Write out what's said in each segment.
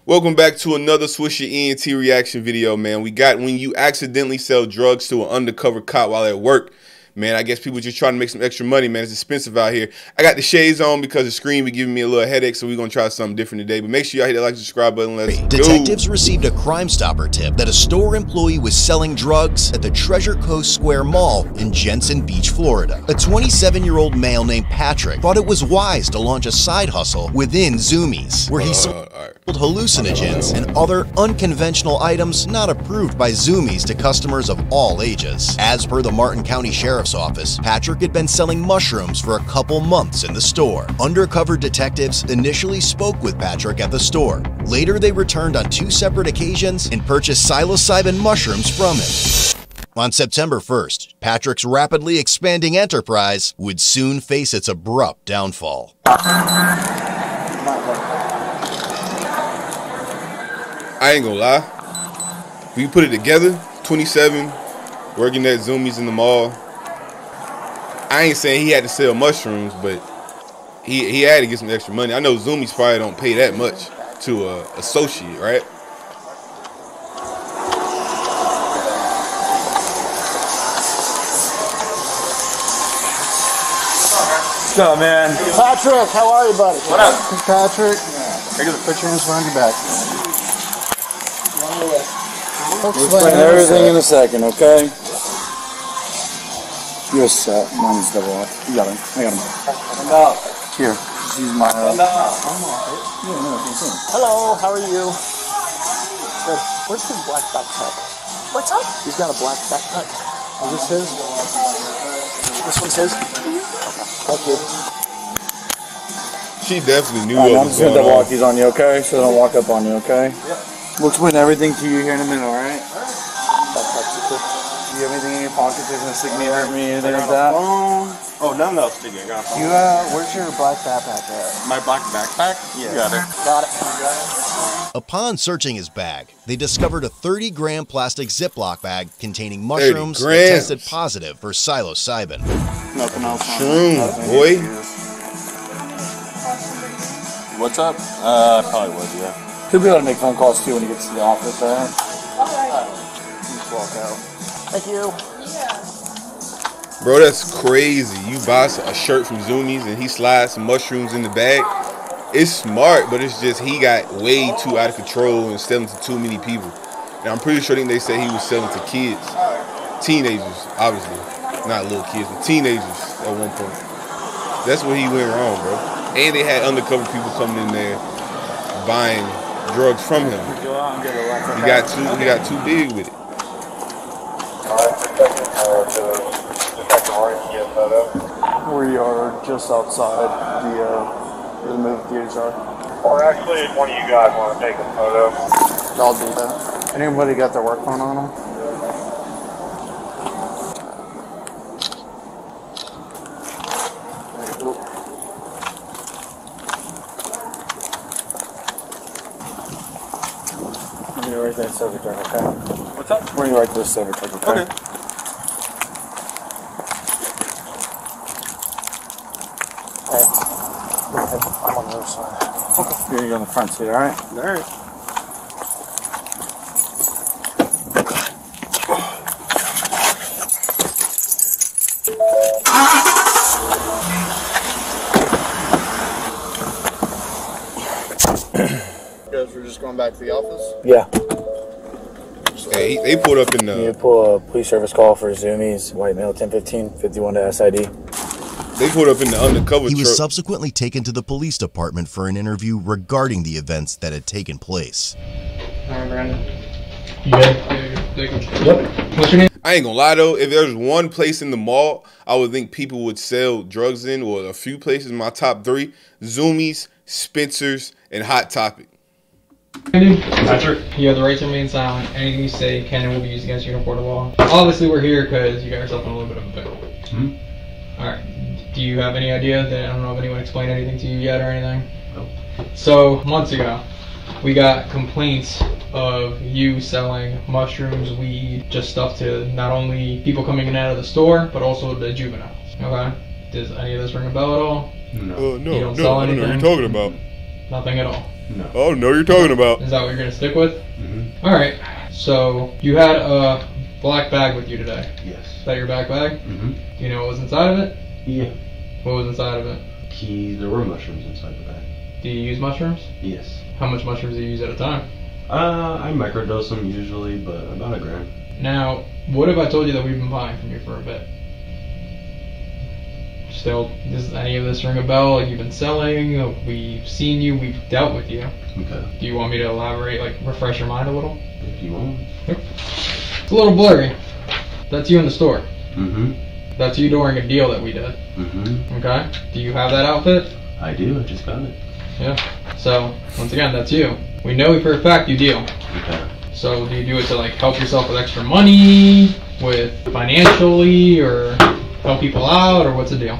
Welcome back to another Swisher ENT reaction video, man. We got when you accidentally sell drugs to an undercover cop while at work. Man, I guess people just trying to make some extra money, man. It's expensive out here. I got the shades on because the screen be giving me a little headache, so we're going to try something different today. But make sure y'all hit that like and subscribe button. Let's go. Detectives received a Crime Stopper tip that a store employee was selling drugs at the Treasure Coast Square Mall in Jensen Beach, Florida. A 27-year-old male named Patrick thought it was wise to launch a side hustle within Zumiez, where he sold hallucinogens and other unconventional items not approved by Zumiez to customers of all ages. As per the Martin County Sheriff's Office, Patrick had been selling mushrooms for a couple months in the store. Undercover detectives initially spoke with Patrick at the store. Later, they returned on 2 separate occasions and purchased psilocybin mushrooms from him. On September 1st, Patrick's rapidly expanding enterprise would soon face its abrupt downfall. I ain't gonna lie. If we put it together, 27, working at Zumiez in the mall. I ain't saying he had to sell mushrooms, but he had to get some extra money. I know Zumiez probably don't pay that much to an associate, right? What's up, man? Patrick, how are you, buddy? What up? Patrick. Here goes the picture hands behind your back. We'll Explain everything in a second, okay? You're set. Mine's double off. You got him. I got him. No. Here. Just use mine. Hello, how are you? Good. Where's his black backpack? What's up? He's got a black backpack. Is this his? This one's his? Okay. Thank you. She definitely knew Right, what I'm was just gonna going double on. walk these on you, okay? So they don't walk up on you, okay? Yep. We'll explain everything to you here in a minute, alright? Backpack's cool. Do you have anything in your pockets that's gonna stick me, hurt me, anything like that? Oh, none of those sticking. I got a phone. You, where's your black backpack at? My black backpack? Yeah. You got it. Got it. Upon searching his bag, they discovered a 30-gram plastic Ziploc bag containing mushrooms 30 that grams. tested positive for psilocybin. Nothing else. Shrooms, boy. What's up? Probably would, yeah. He'll be able to make phone calls too when he gets to the office, alright? Just walk out. Thank you. Bro, that's crazy. You buy a shirt from Zumiez and he slides some mushrooms in the bag. It's smart, but it's just he got way too out of control and selling to too many people. Now, I'm pretty sure they said he was selling to kids. Teenagers, obviously. Not little kids, but teenagers at one point. That's where he went wrong, bro. And they had undercover people coming in there buying drugs from him. He got too big with it. We are just outside the movie theaters are. Or actually, if one of you guys want to take a photo. I'll do that. Anybody got their work phone on them? We're gonna write that silver tag, okay? What's up? We're gonna write this silver tag, okay? Okay. I'm on the other side. Okay. You're gonna go on the front seat, alright? Alright. Guys, we're just going back to the office? Yeah. Hey, they pulled up in You the pull a police service call for Zumiez, white male, 1015, 51 to SID. they pulled up in the undercover He was truck. subsequently taken to the police department for an interview regarding the events that had taken place. Alright, Brandon. You good? Yep. What's your name? I ain't gonna lie though, if there's one place in the mall I would think people would sell drugs in, or a few places, my top 3, Zumiez, Spencer's, and Hot Topic. Patrick. You have the right to remain silent. Anything you say can and will be used against you in a court of law. Obviously, we're here because you got yourself in a little bit of a pickle. Alright. Do you have any idea that, I don't know if anyone explained anything to you yet or anything? Nope. So, months ago, we got complaints of you selling mushrooms, weed, just stuff to not only people coming in and out of the store, but also the juveniles. Okay? Does any of this ring a bell at all? No. You don't sell I don't know what anything? you're talking about. Nothing at all. No. Oh, no, you're talking about. Is that what you're gonna stick with? Mm-hmm. All right. So you had a black bag with you today. Yes. Is that your back bag? Mm-hmm. Do you know what was inside of it? Yeah. What was inside of it? There were mushrooms inside the bag. Do you use mushrooms? Yes. How much mushrooms do you use at a time? I microdose them usually, but about 1 gram. Now, what if I told you that we've been buying from you for a bit? Still, does any of this ring a bell? Like, you've been selling, we've seen you, we've dealt with you. Okay. Do you want me to elaborate, like refresh your mind a little? If you want. It's a little blurry. That's you in the store. Mm-hmm. That's you during a deal that we did. Mm-hmm. Okay? Do you have that outfit? I do. I just got it. Yeah. So, once again, that's you. We know for a fact you deal. Okay. So, do you do it to like help yourself with extra money, with financially, or help people out, or what's the deal?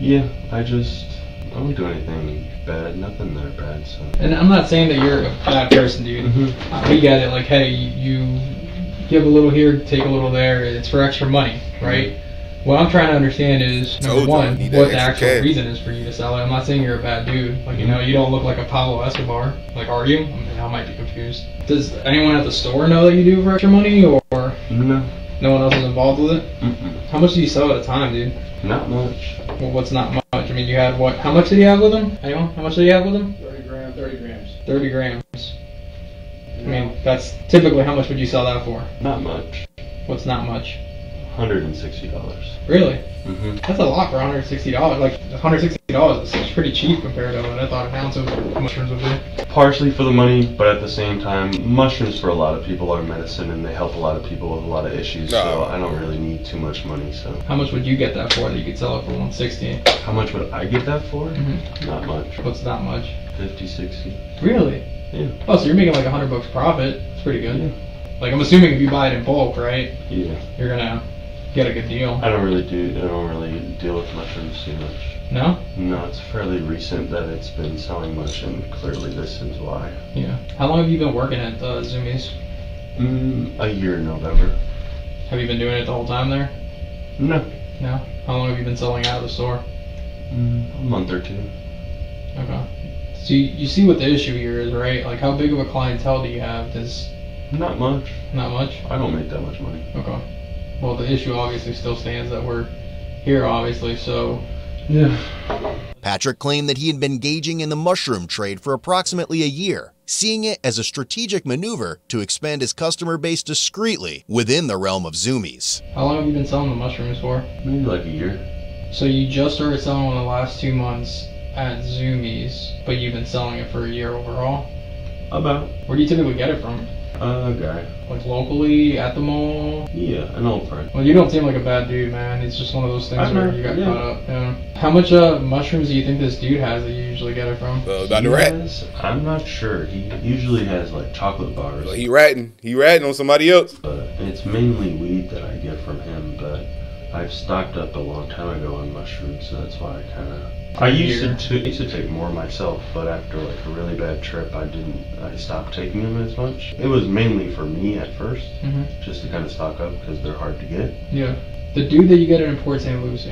Yeah. I don't do anything bad. Nothing that bad. So. And I'm not saying that you're a bad person, dude. Mm-hmm. We get it. Like, hey, you give a little here, take a little there. It's for extra money, right? What I'm trying to understand is, number one, what the actual reason is for you to sell it. I'm not saying you're a bad dude. Like, you know, you don't look like a Pablo Escobar. Like, are you? I mean, I might be confused. Does anyone at the store know that you do it for extra money, or No. no one else is involved with it? Mm-mm. How much do you sell at a time, dude? Not much. Well, what's not much? I mean, you had what? How much did you have with him? Anyone? How much did you have with him? 30 grams. 30 grams. I mean, that's typically how much would you sell that for? Not much. What's not much? $160. Really? Mm-hmm. That's a lot for $160. Like, $160 is pretty cheap compared to what I thought an ounce of mushrooms would be. Partially for the money, but at the same time, mushrooms for a lot of people are medicine, and they help a lot of people with a lot of issues. So I don't really need too much money. So how much would you get that for? That you could sell it for $160? How much would I get that for? Mm-hmm. Not much. What's not much? 50, 60. Really? Yeah. Oh, so you're making like $100 profit. It's pretty good. Yeah. Like, I'm assuming if you buy it in bulk, right? Yeah. You're gonna get a good deal. I don't really deal with mushrooms too much. No? No, it's fairly recent that it's been selling much, and clearly this is why. Yeah. How long have you been working at Zoomies? A year in November. Have you been doing it the whole time there? No. No? How long have you been selling out of the store? A month or two. Okay. So you see what the issue here is, right? Like, how big of a clientele do you have? Not much. Not much? I don't make that much money. Okay. Well, the issue obviously still stands that we're here, obviously, so... Yeah. Patrick claimed that he had been engaging in the mushroom trade for approximately a year, seeing it as a strategic maneuver to expand his customer base discreetly within the realm of Zoomies. How long have you been selling the mushrooms for? Maybe like a year. So you just started selling in the last 2 months at Zoomies, but you've been selling it for a year overall? About. Where do you typically get it from? A guy. Like locally, at the mall? Yeah, an old friend. Well, you don't seem like a bad dude, man. It's just one of those things where you got caught up. Yeah. How much mushrooms do you think this dude has that you usually get it from? Dr. Rat. I'm not sure. He usually has like chocolate bars. He ratting on somebody else. But it's mainly weed that I get from him, but I've stocked up a long time ago on mushrooms, so that's why I used to take more myself, but after like a really bad trip, I stopped taking them as much. It was mainly for me at first, just to kind of stock up because they're hard to get. Yeah. The dude that you get in Port St. Lucie,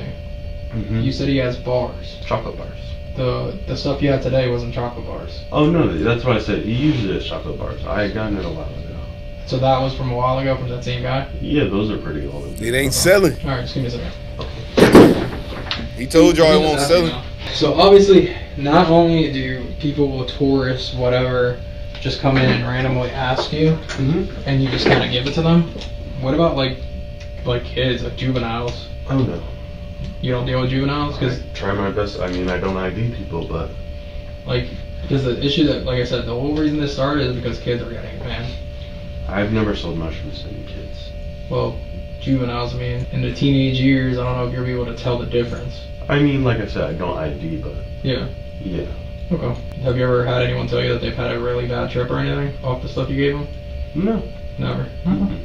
Mm-hmm. you said he has bars. Chocolate bars. The stuff you had today wasn't chocolate bars. Oh no, that's what I said. He usually has chocolate bars. I had gotten it a while ago. So that was from a while ago from that same guy? Yeah, those are pretty old. It ain't selling. Alright, just give me a second. He told y'all it won't sell. So obviously, not only do people, tourists, whatever, just come in and randomly ask you, and you just kind of give it to them. What about like kids, like juveniles? Oh no. You don't deal with juveniles? Cause I try my best. I mean, I don't ID people, but like, because the issue that, like I said, the whole reason this started is because kids are getting it, man. I've never sold mushrooms to any kids. Well, juveniles, I mean, in the teenage years, I don't know if you'll be able to tell the difference. I mean, like I said, I don't ID, but Yeah. yeah. Okay. Have you ever had anyone tell you that they've had a really bad trip or anything off the stuff you gave them? No. Never. Mm-mm.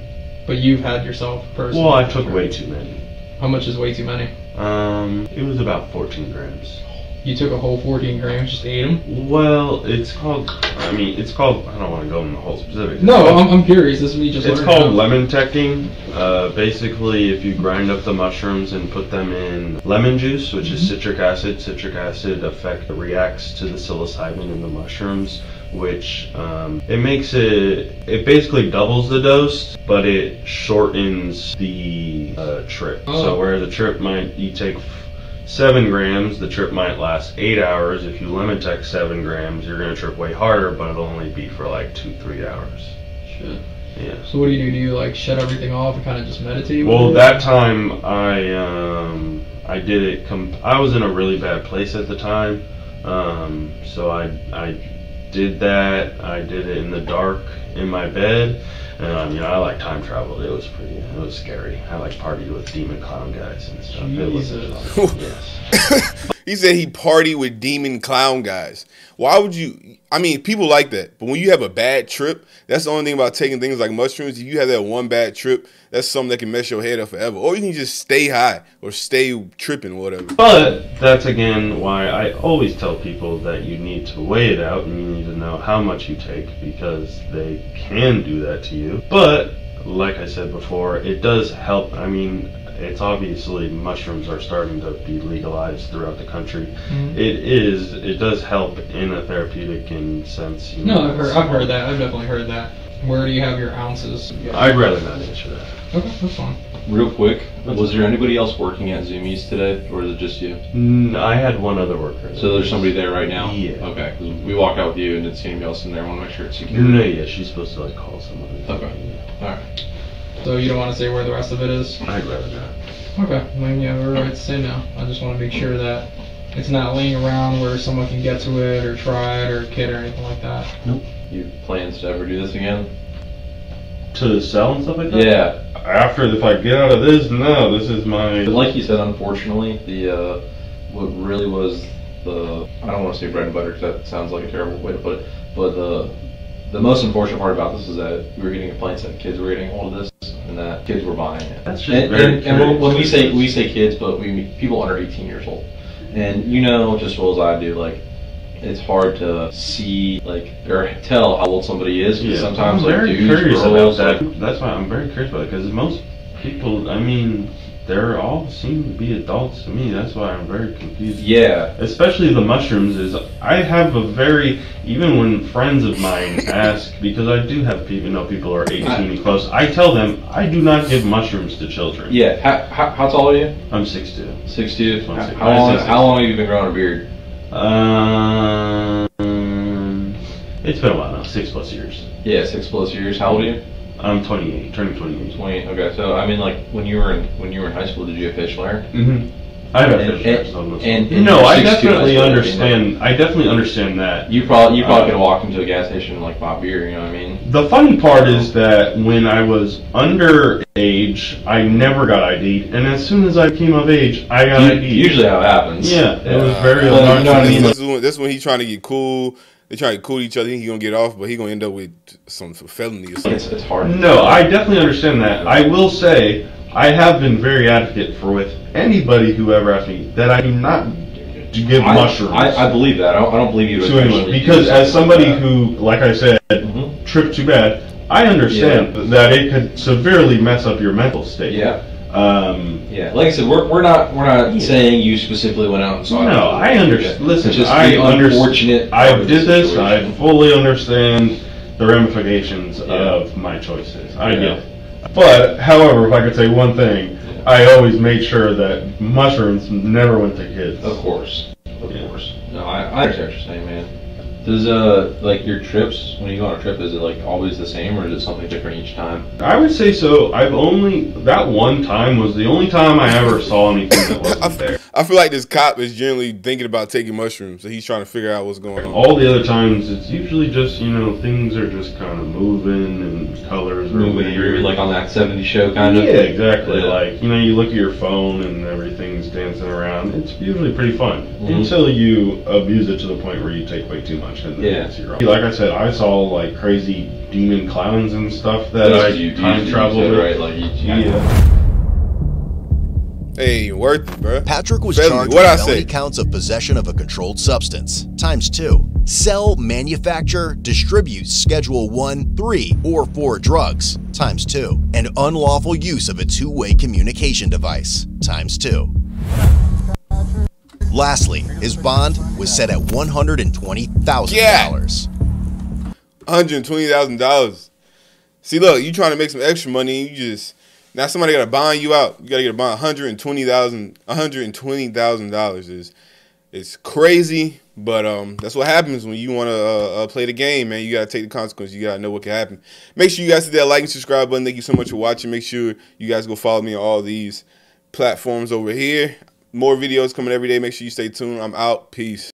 But you've had yourself personally. Well, I took way too many. How much is way too many? It was about 14 grams. You took a whole 14 grams, just ate them? Well, it's called, I don't want to go into the whole specifics. No, I'm curious. This is me just It's learning called how. lemon teching. Basically, if you grind up the mushrooms and put them in lemon juice, which is citric acid reacts to the psilocybin in the mushrooms, which it basically doubles the dose, but it shortens the trip. Oh. So where the trip you take 7 grams, the trip might last 8 hours. If you lemon tech 7 grams, you're gonna trip way harder, but it'll only be for like 2-3 hours. Shit. Yeah. So what do? Do you like shut everything off and kind of just meditate? Well, with it? that time I did it. I was in a really bad place at the time, so I did that. I did it in the dark in my bed. I like time travel. It was scary. I like partied with demon clown guys and stuff. Jesus. Yes. He said he partied with demon clown guys. Why would you? I mean, people like that. But when you have a bad trip, that's the only thing about taking things like mushrooms. If you have that one bad trip, that's something that can mess your head up forever. Or you can just stay high or stay tripping or whatever. But that's again why I always tell people that you need to weigh it out and you need to know how much you take, because they can do that to you. But like I said before, it does help. I mean, it's obviously mushrooms are starting to be legalized throughout the country. Mm-hmm. It does help in a therapeutic sense. No, I've heard that. I've definitely heard that. Where do you have your ounces? I'd rather not answer that. Okay, that's fine. Real quick, was there anybody else working at Zoomies today, or is it just you? I had one other worker. So there's somebody there right now? Yeah. Okay, 'cause we walked out with you and didn't see anybody else in there. I want to make sure it's secure. No, yeah, she's supposed to call someone. Okay. Alright. So you don't want to say where the rest of it is? I'd rather not. Okay, I mean, yeah, we're right to say no. I just want to make sure that it's not laying around where someone can get to it or try it or kid or anything like that. Nope. You plans to ever do this again? To sell and stuff like that? Yeah. After, if I get out of this, no, this is my... Like you said, unfortunately, what really was I don't want to say bread and butter because that sounds like a terrible way to put it, but the most unfortunate part about this is that we were getting complaints that kids were getting hold of this and that kids were buying it. That's just very and when we say kids, but we mean people under 18 years old. And you know just as well as I do, like, it's hard to see, like, or tell how old somebody is, because sometimes, I'm like, very dudes, curious girls, about that. like, That's why I'm very curious about it, because most people, I mean, they're all seem to be adults to me. That's why I'm very confused. yeah. Especially the mushrooms is, I have a very, even when friends of mine ask, because I do have people, people are 18 and close, I tell them, I do not give mushrooms to children. Yeah. How tall are you? I'm 6'2". 6'2". I'm six- How long have you been growing a beard? It's been a while now, 6+ years. Yeah, 6+ years. How old are you? I'm 28, turning 28. 20. Okay, so I mean, like, when you were in high school, did you have facial hair? Mm-hmm. I have And- fish and no, I 6'2" definitely high school, understand. I definitely understand that. You probably could have walked into a gas station and, like, bought beer. You know what I mean? The funny part is that when I was underage, I never got ID'd, and as soon as I came of age, I got ID'd. Usually how it happens. Yeah, it was very Well, alarming. you know what I mean? This is when he's trying to get cool. They trying to cool each other. He's gonna get off, but he's gonna end up with some felony or something. It's hard. No, I definitely understand that. I will say, I have been very advocate for with anybody who ever asked me that I do not give mushrooms. I believe that. I don't believe you would to anyone, actually because do as somebody something like who, like I said, Mhm. tripped too bad, I understand that it could severely mess up your mental state. that. Yeah, like I said, we're not saying you specifically went out and saw it. No, I understand. Listen, It's just I the unfortunate. I part of the did this. I situation. fully understand the ramifications of my choices. I get it. But, however, if I could say one thing, I always made sure that mushrooms never went to kids. Of course. Yeah. No, I understand what you're saying, man. Does like your trips, when you go on a trip, is it like always the same, or is it something different each time? I would say so. That one time was the only time I ever saw anything that wasn't there. I feel like this cop is generally thinking about taking mushrooms, so he's trying to figure out what's going on. All the other times, it's usually just, things are just kind of moving and colors are Moving, you're weird. like on that 70s show kind of. Yeah, exactly. Yeah. Like, you look at your phone and everything's dancing around. It's usually pretty fun Mhm. until you abuse it to the point where you take way too much. And then Yeah. it's your own. Like I said, I saw like crazy demon clowns and stuff that I you time said, traveled with. right? Like Yeah. Hey, worth it, bro. Patrick was Felony. charged What'd I with felony say? counts of possession of a controlled substance, ×2. Sell, manufacture, distribute Schedule 1, 3, or 4 drugs, ×2. And unlawful use of a two-way communication device, ×2. Lastly, his bond was set at $120,000. $120,000. See, look, you trying to make some extra money, and you just now somebody got to bond you out. You got to get a bond. $120,000 is crazy, but that's what happens when you want to play the game, man. You got to take the consequences. You got to know what can happen. Make sure you guys hit that like and subscribe button. Thank you so much for watching. Make sure you guys go follow me on all these platforms over here. More videos coming every day. Make sure you stay tuned. I'm out. Peace.